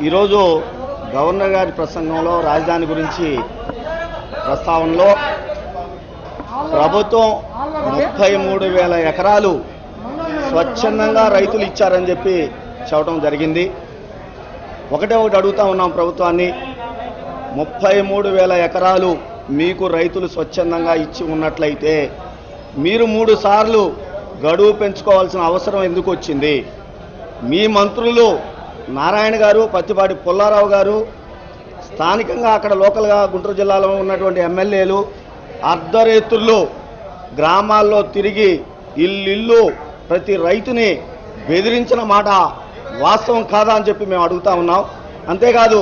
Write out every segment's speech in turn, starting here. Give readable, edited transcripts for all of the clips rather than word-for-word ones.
ఈరోజు గవర్నర్ గారి ప్రసంగంలో రాజధాని గురించి ప్రస్తావనలో ప్రభుత్వం 33,000 ఎకరాలు స్వచ్ఛందంగా రైతులు ఇచ్చారని చెప్పి చెప్పడం జరిగింది. ఒకటి అడుగుతా ఉన్నాం ప్రభుత్వాన్ని, 33,000 ఎకరాలు మీకు రైతులు స్వచ్ఛందంగా ఇచ్చి ఉన్నట్లయితే మీరు 3 సార్లు గడువు పెంచుకోవాల్సిన అవసరం ఎందుకు వచ్చింది? మీ మంత్రులు నారాయణ గారు, పత్తిపాటి పుల్లారావు గారు, స్థానికంగా అక్కడ లోకల్గా గుంటూరు జిల్లాలో ఉన్నటువంటి ఎమ్మెల్యేలు అర్ధరేతుల్లో గ్రామాల్లో తిరిగి ఇల్లు ప్రతి రైతుని బెదిరించిన మాట వాస్తవం కాదా అని చెప్పి మేము అడుగుతా ఉన్నాం. అంతేకాదు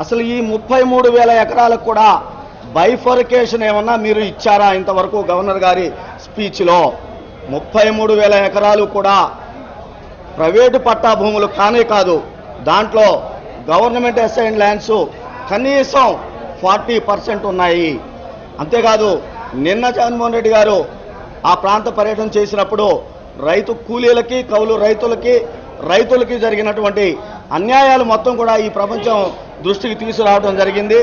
అసలు ఈ 33,000 ఎకరాలకు కూడా బైఫర్కేషన్ ఏమన్నా మీరు ఇచ్చారా? ఇంతవరకు గవర్నర్ గారి స్పీచ్లో 33,000 ఎకరాలు కూడా ప్రైవేటు పట్టా భూములు కానే కాదు, దాంట్లో గవర్నమెంట్ అసైన్డ్ ల్యాండ్స్ కనీసం 40% ఉన్నాయి. అంతేకాదు నిన్న జగన్మోహన్ రెడ్డి గారు ఆ ప్రాంత పర్యటన చేసినప్పుడు రైతు కూలీలకి, కౌలు రైతులకి జరిగినటువంటి అన్యాయాలు మొత్తం కూడా ఈ ప్రపంచం దృష్టికి తీసుకురావడం జరిగింది.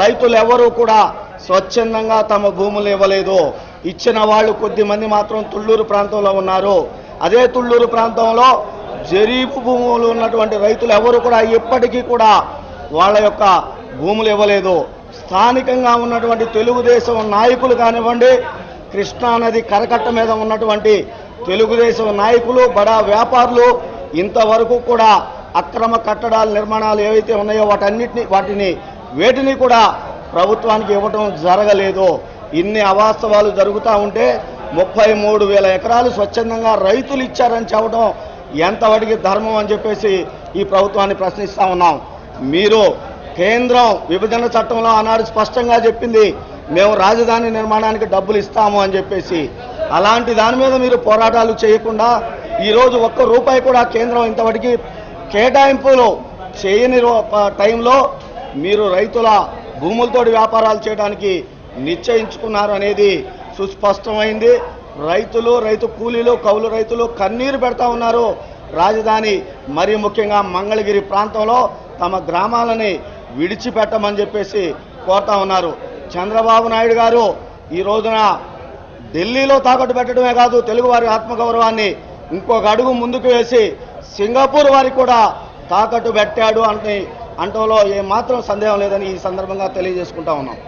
రైతులు ఎవరూ కూడా స్వచ్ఛందంగా తమ భూములు ఇవ్వలేదు. ఇచ్చిన వాళ్ళు కొద్దిమంది మాత్రం తుళ్ళూరు ప్రాంతంలో ఉన్నారు. అదే తుళ్ళూరు ప్రాంతంలో జరీపు భూములు ఉన్నటువంటి రైతులు ఎవరు కూడా ఇప్పటికీ కూడా వాళ్ళ యొక్క భూములు ఇవ్వలేదు. స్థానికంగా ఉన్నటువంటి తెలుగుదేశం నాయకులు కానివ్వండి, కృష్ణానది కరకట్ట మీద ఉన్నటువంటి తెలుగుదేశం నాయకులు, బడా వ్యాపారులు ఇంతవరకు కూడా అక్రమ కట్టడాల నిర్మాణాలు ఏవైతే ఉన్నాయో వేటిని కూడా ప్రభుత్వానికి ఇవ్వటం జరగలేదు. ఇన్ని అవాస్తవాలు జరుగుతూ ఉంటే 33,000 ఎకరాలు స్వచ్ఛందంగా రైతులు ఇచ్చారని చెప్పడం ఎంతవరకు ధర్మం అని చెప్పేసి ఈ ప్రభుత్వాన్ని ప్రశ్నిస్తూ ఉన్నాం. మీరు కేంద్రం విభజన చట్టంలో ఆనాడు స్పష్టంగా చెప్పింది, మేము రాజధాని నిర్మాణానికి డబ్బులు ఇస్తాము అని చెప్పేసి. అలాంటి దాని మీద మీరు పోరాటాలు చేయకుండా ఈరోజు ₹1 కూడా కేంద్రం ఇంతవరకు కేటాయింపులు చేయని టైంలో మీరు రైతుల భూములతోటి వ్యాపారాలు చేయడానికి నిశ్చయించుకున్నారు అనేది సుస్పష్టమైంది. రైతు కూలీలు, కౌలు రైతులు కన్నీరు పెడతా ఉన్నారు. రాజధాని మరీ ముఖ్యంగా మంగళగిరి ప్రాంతంలో తమ గ్రామాలని విడిచిపెట్టమని చెప్పేసి కోరుతా ఉన్నారు. చంద్రబాబు నాయుడు గారు ఈ రోజున ఢిల్లీలో తాకట్టు పెట్టడమే కాదు, తెలుగువారి ఆత్మగౌరవాన్ని ఇంకొక అడుగు ముందుకు వేసి సింగపూర్ వారికి కూడా తాకట్టు పెట్టాడు అంటంలో ఏమాత్రం సందేహం లేదని ఈ సందర్భంగా తెలియజేసుకుంటా ఉన్నాం.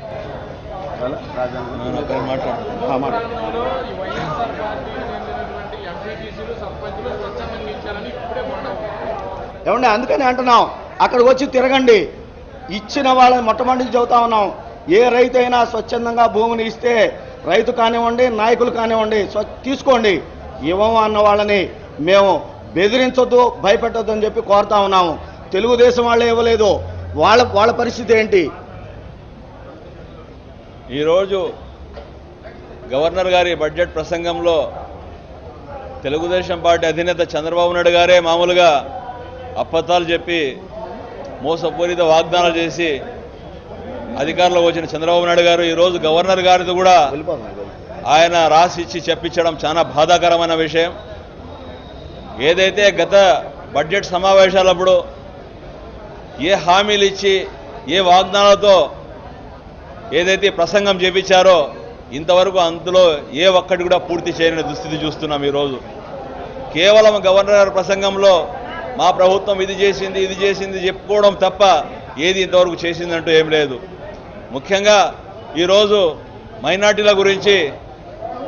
ఏమండి, అందుకని అంటున్నాం, అక్కడికి వచ్చి తిరగండి. ఇచ్చిన వాళ్ళని మొట్టమొదటి చెబుతా ఉన్నాం, ఏ రైతు అయినా స్వచ్ఛందంగా భూమిని ఇస్తే రైతు కానివ్వండి, నాయకులు కానివ్వండి తీసుకోండి. ఇవ్వము అన్న వాళ్ళని మేము బెదిరించొద్దు, భయపెట్టొద్దు అని చెప్పి కోరుతా ఉన్నాము. తెలుగుదేశం వాళ్ళే ఇవ్వలేదు, వాళ్ళ పరిస్థితి ఏంటి? ఈరోజు గవర్నర్ గారి బడ్జెట్ ప్రసంగంలో తెలుగుదేశం పార్టీ అధినేత చంద్రబాబు నాయుడు గారే మామూలుగా అబద్ధాలు చెప్పి మోసపూరిత వాగ్దానాలు చేసి అధికారంలోకి వచ్చిన చంద్రబాబు నాయుడు గారు ఈరోజు గవర్నర్ గారితో కూడా ఆయన రాసి ఇచ్చి చెప్పించడం చాలా బాధాకరమైన విషయం. ఏదైతే గత బడ్జెట్ సమావేశాలప్పుడు ఏ హామీలు ఇచ్చి ఏ వాగ్దానాలతో ఏదైతే ప్రసంగం చేపించారో ఇంతవరకు అందులో ఏ ఒక్కటి కూడా పూర్తి చేయని దుస్థితి చూస్తున్నాం. ఈరోజు కేవలం గవర్నర్ గారి ప్రసంగంలో మా ప్రభుత్వం ఇది చేసింది చెప్పుకోవడం తప్ప ఏది ఇంతవరకు చేసిందంటూ ఏం లేదు. ముఖ్యంగా ఈరోజు మైనార్టీల గురించి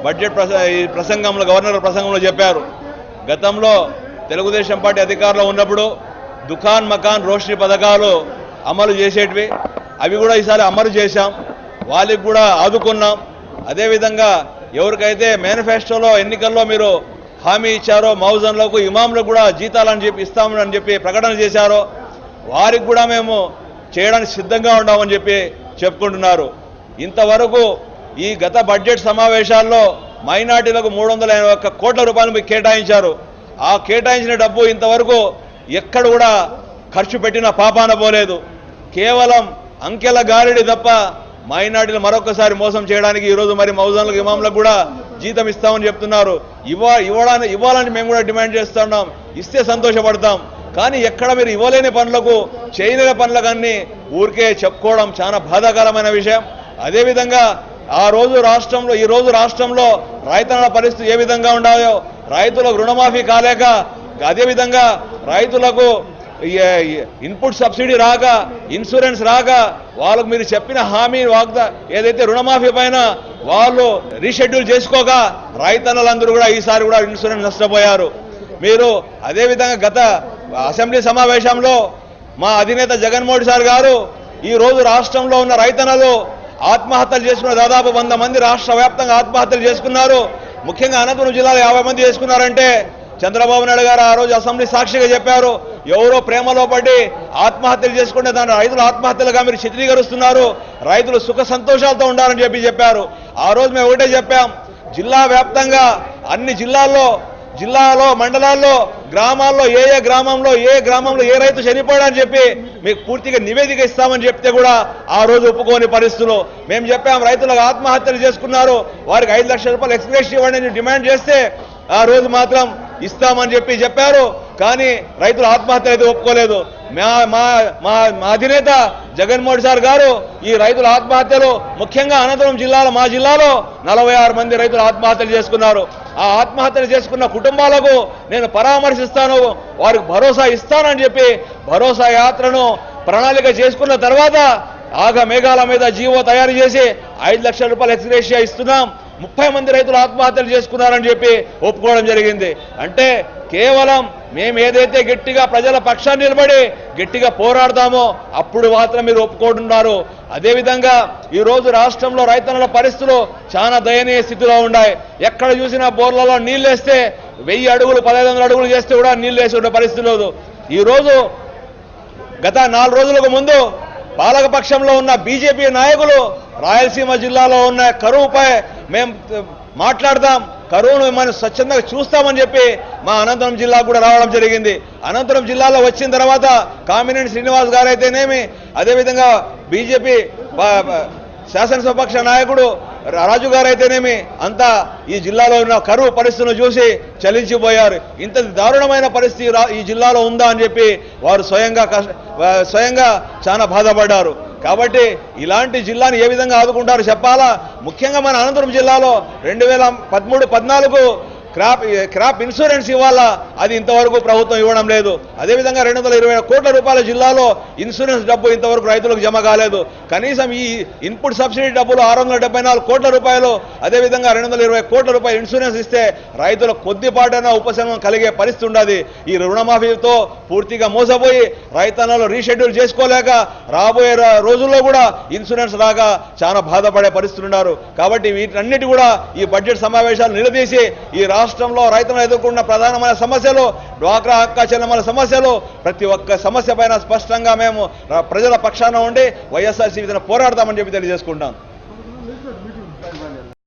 బడ్జెట్ ప్రసంగంలో గవర్నర్ ప్రసంగంలో చెప్పారు. గతంలో తెలుగుదేశం పార్టీ అధికారంలో ఉన్నప్పుడు దుకాన్ మకాన్ రోషని పథకాలు అమలు చేసేటివి, అవి కూడా ఈసారి అమలు చేశాం, వాళ్ళకి కూడా ఆదుకున్నాం. అదేవిధంగా ఎవరికైతే మేనిఫెస్టోలో ఎన్నికల్లో మీరు హామీ ఇచ్చారో మౌజన్లకు, ఇమాంలకు కూడా జీతాలని చెప్పి ఇస్తామని చెప్పి ప్రకటన చేశారో వారికి కూడా మేము చేయడానికి సిద్ధంగా ఉన్నామని చెప్పి చెప్పుకుంటున్నారు. ఇంతవరకు ఈ గత బడ్జెట్ సమావేశాల్లో మైనార్టీలకు 381 కోట్ల రూపాయలు మీకు కేటాయించారు. ఆ కేటాయించిన డబ్బు ఇంతవరకు ఎక్కడ కూడా ఖర్చు పెట్టిన పాపాన పోలేదు. కేవలం అంకెల గారిడి తప్ప మైనార్టీలు మరొకసారి మోసం చేయడానికి ఈరోజు మరి మౌజన్లకు, ఇమాంలకు కూడా జీతం ఇస్తామని చెప్తున్నారు. ఇవ్వాలని మేము కూడా డిమాండ్ చేస్తున్నాం. ఇస్తే సంతోషపడతాం. కానీ ఎక్కడ మీరు ఇవ్వలేని పనులకు చేయలేని పనులకన్నీ ఊరికే చెప్పుకోవడం చాలా బాధాకరమైన విషయం. అదేవిధంగా ఈ రోజు రాష్ట్రంలో రైతన్నల పరిస్థితి ఏ విధంగా ఉండాలో, రైతులకు రుణమాఫీ కాలేక, అదేవిధంగా రైతులకు ఇన్పుట్ సబ్సిడీ రాక, ఇన్సూరెన్స్ రాక, వాళ్ళకు మీరు చెప్పిన హామీ ఏదైతే రుణమాఫీ పైన వాళ్ళు రీషెడ్యూల్ చేసుకోక రైతన్నలందరూ కూడా ఈసారి కూడా ఇన్సూరెన్స్ నష్టపోయారు. మీరు అదేవిధంగా గత అసెంబ్లీ సమావేశంలో మా అధినేత జగన్మోహన్ సార్ గారు ఈ రోజు రాష్ట్రంలో ఉన్న రైతన్నలు ఆత్మహత్యలు చేసుకున్న దాదాపు 100 మంది రాష్ట్ర వ్యాప్తంగా ఆత్మహత్యలు చేసుకున్నారు. ముఖ్యంగా అనంతపురం జిల్లాలో 50 మంది చేసుకున్నారంటే చంద్రబాబు నాయుడు గారు ఆ రోజు అసెంబ్లీ సాక్షిగా చెప్పారు, ఎవరో ప్రేమలో పడి ఆత్మహత్యలు చేసుకుంటే దాని రైతులు ఆత్మహత్యలుగా మీరు చిత్రీకరిస్తున్నారు, రైతులు సుఖ సంతోషాలతో ఉండాలని చెప్పారు. ఆ రోజు మేము ఒకటే చెప్పాం, జిల్లా వ్యాప్తంగా అన్ని జిల్లాలో మండలాల్లో గ్రామాల్లో ఏ గ్రామంలో ఏ రైతు చనిపోయాడని చెప్పి మీకు పూర్తిగా నివేదిక ఇస్తామని చెప్తే కూడా ఆ రోజు ఒప్పుకోని పరిస్థితులు మేము చెప్పాం. రైతులకు ఆత్మహత్యలు చేసుకున్నారు, వారికి 5 లక్షల రూపాయలు ఎక్స్గ్రేషన్ ఇవ్వండి అని డిమాండ్ చేస్తే ఆ రోజు మాత్రం ఇస్తామని చెప్పారు. కానీ రైతుల ఆత్మహత్యలు అయితే ఒప్పుకోలేదు. మా అధినేత జగన్మోహన్ సార్ గారు ఈ రైతుల ఆత్మహత్యలు ముఖ్యంగా అనంతపురం జిల్లాలో మా జిల్లాలో 46 మంది రైతులు ఆత్మహత్యలు చేసుకున్నారు. ఆ ఆత్మహత్యలు చేసుకున్న కుటుంబాలకు నేను పరామర్శిస్తాను, వారికి భరోసా ఇస్తానని చెప్పి భరోసా యాత్రను ప్రణాళిక చేసుకున్న తర్వాత మేఘాల మీద జీవో తయారు చేసి 5 లక్షల రూపాయలు ఎక్స్గ్రేషియా ఇస్తున్నాం, 30 మంది రైతులు ఆత్మహత్యలు చేసుకున్నారని చెప్పి ఒప్పుకోవడం జరిగింది. అంటే కేవలం మేము ఏదైతే గట్టిగా ప్రజల పక్షాన్ని నిలబడి గట్టిగా పోరాడతామో అప్పుడు మాత్రం మీరు ఒప్పుకుంటున్నారు. అదేవిధంగా ఈ రోజు రాష్ట్రంలో రైతన్నల పరిస్థితులు చాలా దయనీయ స్థితిలో ఉన్నాయి. ఎక్కడ చూసినా బోర్లలో నీళ్లు వేస్తే 1000 అడుగులు 1500 అడుగులు చేస్తే కూడా నీళ్లు వేసి ఉండే పరిస్థితి లేదు. ఈరోజు గత 4 రోజులకు ముందు పాలకపక్షంలో ఉన్న బీజేపీ నాయకులు రాయలసీమ జిల్లాలో ఉన్న కరువుపై మేము మాట్లాడదాం, కరువును మనం స్వచ్ఛందంగా చూస్తామని చెప్పి మా అనంతపురం జిల్లాకు కూడా రావడం జరిగింది. అనంతపురం జిల్లాలో వచ్చిన తర్వాత కామినేని శ్రీనివాస్ గారు అయితేనేమి, అదేవిధంగా బీజేపీ శాసనసభాపక్ష నాయకుడు రాజు గారు అయితేనేమి అంతా ఈ జిల్లాలో ఉన్న కరువు పరిస్థితులను చూసి చలించిపోయారు. ఇంత దారుణమైన పరిస్థితి ఈ జిల్లాలో ఉందా అని చెప్పి వారు స్వయంగా చాలా బాధపడ్డారు. కాబట్టి ఇలాంటి జిల్లాని ఏ విధంగా ఆదుకుంటారో చెప్పాలా. ముఖ్యంగా మన అనంతపురం జిల్లాలో 2013-14 క్రాప్ ఇన్సూరెన్స్ ఇవ్వాలా, అది ఇంతవరకు ప్రభుత్వం ఇవ్వడం లేదు. అదేవిధంగా 220 కోట్ల రూపాయల జిల్లాలో ఇన్సూరెన్స్ డబ్బు ఇంతవరకు రైతులకు జమ కాలేదు. కనీసం ఈ ఇన్పుట్ సబ్సిడీ డబ్బులు 674 కోట్ల రూపాయలు, అదేవిధంగా 220 కోట్ల రూపాయలు ఇన్సూరెన్స్ ఇస్తే రైతులకు కొద్దిపాటైనా ఉపశమనం కలిగే పరిస్థితి ఉండదు. ఈ రుణమాఫీతో పూర్తిగా మోసపోయి రైతన్నలు రీషెడ్యూల్ చేసుకోలేక రాబోయే రోజుల్లో కూడా ఇన్సూరెన్స్ రాక చాలా బాధపడే పరిస్థితులు ఉన్నారు. కాబట్టి వీటన్నిటి కూడా ఈ బడ్జెట్ సమావేశాలు నిలదీసి ఈ రాష్ట్రంలో రైతులు ఎదుర్కొన్న ప్రధానమైన సమస్యలు, డ్వాక్రా అక్క చెల్లెమ్మల సమస్యలు, ప్రతి ఒక్క సమస్య పైన స్పష్టంగా మేము ప్రజల పక్షాన ఉండి వైఎస్ఆర్సీపీ పోరాడతామని చెప్పి తెలియజేసుకుంటాం.